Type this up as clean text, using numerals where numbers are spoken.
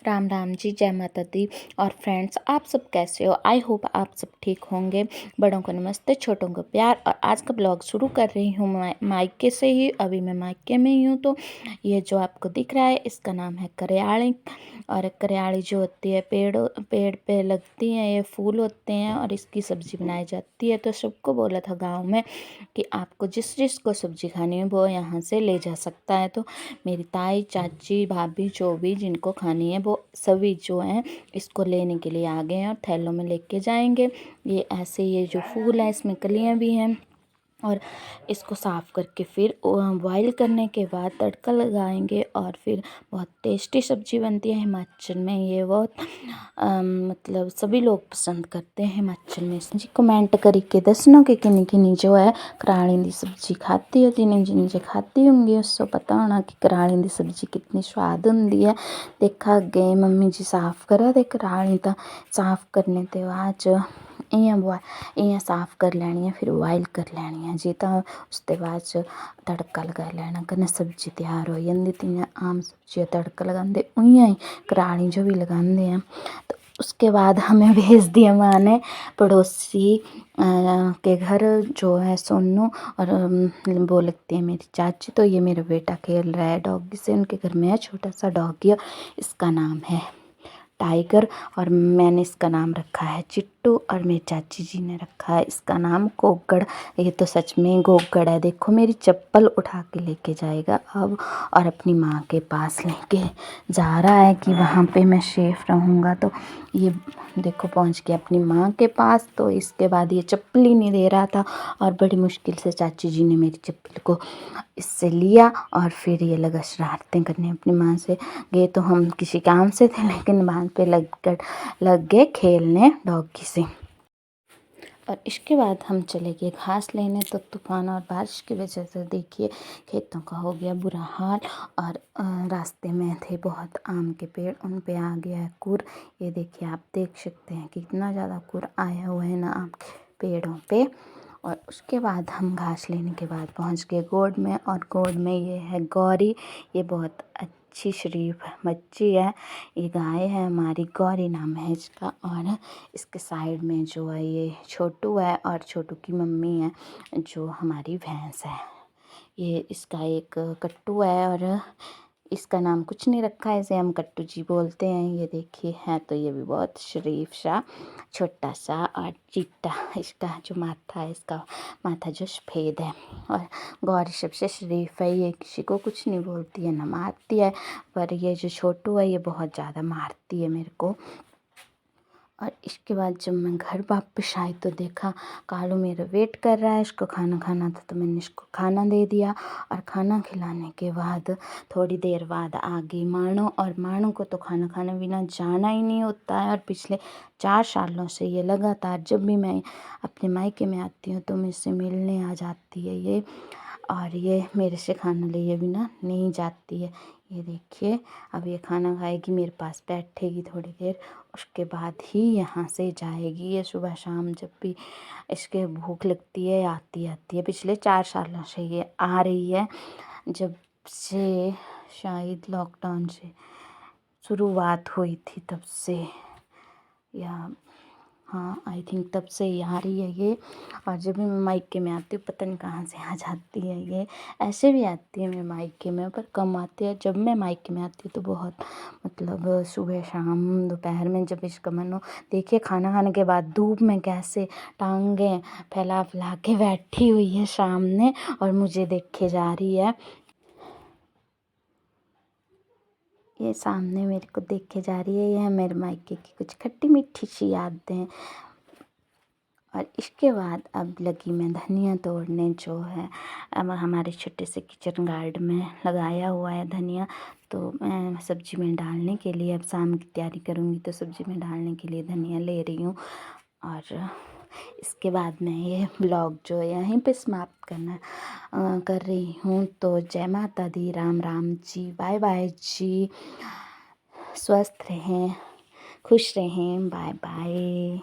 राम राम जी, जय माता दी। और फ्रेंड्स, आप सब कैसे हो? आई होप आप सब ठीक होंगे। बड़ों को नमस्ते, छोटों को प्यार। और आज का ब्लॉग शुरू कर रही हूँ मायके से ही। अभी मैं मायके में ही हूँ। तो ये जो आपको दिख रहा है, इसका नाम है करियाली। और करियाली जो होती है पेड़ पे लगती हैं, ये फूल होते हैं और इसकी सब्ज़ी बनाई जाती है। तो सबको बोला था गाँव में कि आपको जिस को सब्ज़ी खानी है वो यहाँ से ले जा सकता है। तो मेरी ताई, चाची, भाभी जो भी जिनको खानी है वो सभी जो हैं इसको लेने के लिए आ गए हैं और थैलों में लेके जाएंगे। ये ऐसे, ये जो फूल है इसमें कलियां भी हैं। और इसको साफ़ करके फिर बॉईल करने के बाद तड़का लगाएंगे और फिर बहुत टेस्टी सब्ज़ी बनती है। हिमाचल में ये बहुत मतलब सभी लोग पसंद करते हैं हिमाचल में। जी कमेंट करके दसना कि किन्नी किन्नी जो है कराली की सब्ज़ी खाती हो। जिन्हें जिन्हें खाती होंगी उसको पता होना कि कराली की सब्ज़ी कितनी स्वाद होंगी है। देखा अगे मम्मी जी साफ़ करा ते कराली तो साफ़ करने के बाद इयां साफ़ कर लैनी है, फिर बॉयल कर लैनी है जी। तो उसके बाद तड़का लगा लेना, कन्नै सब्जी तैयार हो जाती। जियां आम सब्जी तड़का लगाते उइयां ही कराली जो भी लगाते हैं। तो उसके बाद हमें भेज दिया माँ ने पड़ोसी के घर जो है सोनू, और वो लगती है मेरी चाची। तो ये मेरा बेटा खेल रहा है डॉगी से। उनके घर में है छोटा सा डॉगी है, इसका नाम है टाइगर। और मैंने इसका नाम रखा है चिट्टू, और मेरी चाची जी ने रखा है इसका नाम गोगड़। ये तो सच में गोगड़ है। देखो मेरी चप्पल उठा के लेके जाएगा अब, और अपनी माँ के पास लेके जा रहा है कि वहाँ पे मैं सेफ रहूँगा। तो ये देखो पहुँच गया अपनी माँ के पास। तो इसके बाद ये चप्पल ही नहीं दे रहा था, और बड़ी मुश्किल से चाची जी ने मेरी चप्पल को इससे लिया और फिर ये लगा शरारतें करने अपनी माँ से। गए तो हम किसी काम से थे, लेकिन बांध पे लग गए खेलने डॉगी से। और इसके बाद हम चले गए घास लेने। तो तूफ़ान और बारिश की वजह से देखिए खेतों का हो गया बुरा हाल। और रास्ते में थे बहुत आम के पेड़, उन पे आ गया है कुर। ये देखिए, आप देख सकते हैं कि कितना ज़्यादा कुर आया हुआ है ना आम के पेड़ों पे। और उसके बाद हम घास लेने के बाद पहुंच गए गोद में। और गोद में ये है गौरी। ये बहुत अच्छी शरीफ बच्ची है। ये गाय है हमारी, गौरी नाम है इसका। और इसके साइड में जो है ये छोटू है, और छोटू की मम्मी है जो हमारी भैंस है। ये इसका एक कट्टू है, और इसका नाम कुछ नहीं रखा है, इसे हम कट्टू जी बोलते हैं। ये देखिए है तो ये भी बहुत शरीफ सा छोटा सा और चिट्टा। इसका जो माथा है, इसका माथा जो सफ़ेद है। और गौरी सबसे शरीफ है, ये किसी को कुछ नहीं बोलती है ना मारती है। पर ये जो छोटू है ये बहुत ज़्यादा मारती है मेरे को। और इसके बाद जब मैं घर वापस आई तो देखा कालू मेरा वेट कर रहा है, इसको खाना खाना था तो मैंने इसको खाना दे दिया। और खाना खिलाने के बाद थोड़ी देर बाद आ गई मानो। और मानो को तो खाना खाने बिना जाना ही नहीं होता है। और पिछले 4 सालों से ये लगातार जब भी मैं अपने मायके में आती हूँ तो मुझसे मिलने आ जाती है ये। और ये मेरे से खाना लिए बिना नहीं जाती है। ये देखिए, अब ये खाना खाएगी, मेरे पास बैठेगी थोड़ी देर, उसके बाद ही यहाँ से जाएगी। ये सुबह शाम जब भी इसके भूख लगती है आती है। पिछले 4 सालों से ये आ रही है, जब से शायद लॉकडाउन से शुरुआत हुई थी तब से, या हाँ आई थिंक तब से ही आ रही है ये। और जब भी मैं मायके में आती हूँ पता नहीं कहाँ से आ जाती है ये। ऐसे भी आती है मैं मायके में, पर कम आती है। जब मैं मायके में आती हूँ तो बहुत, मतलब सुबह शाम दोपहर में जब इसका मन हो। देखिए खाना खाने के बाद धूप में कैसे टांगें फैला फैला के बैठी हुई है सामने, और मुझे देखे जा रही है। ये सामने मेरे को देखे जा रही है। ये मेरे मायके की कुछ खट्टी मीठी सी यादें। और इसके बाद अब लगी मैं धनिया तोड़ने, जो है अब हमारे छोटे से किचन गार्डन में लगाया हुआ है धनिया। तो मैं सब्ज़ी में डालने के लिए अब शाम की तैयारी करूँगी, तो सब्ज़ी में डालने के लिए धनिया ले रही हूँ। और इसके बाद मैं ये ब्लॉग जो है यहीं पे समाप्त कर रही हूँ। तो जय माता दी, राम राम जी, बाय बाय जी। स्वस्थ रहें, खुश रहें, बाय बाय।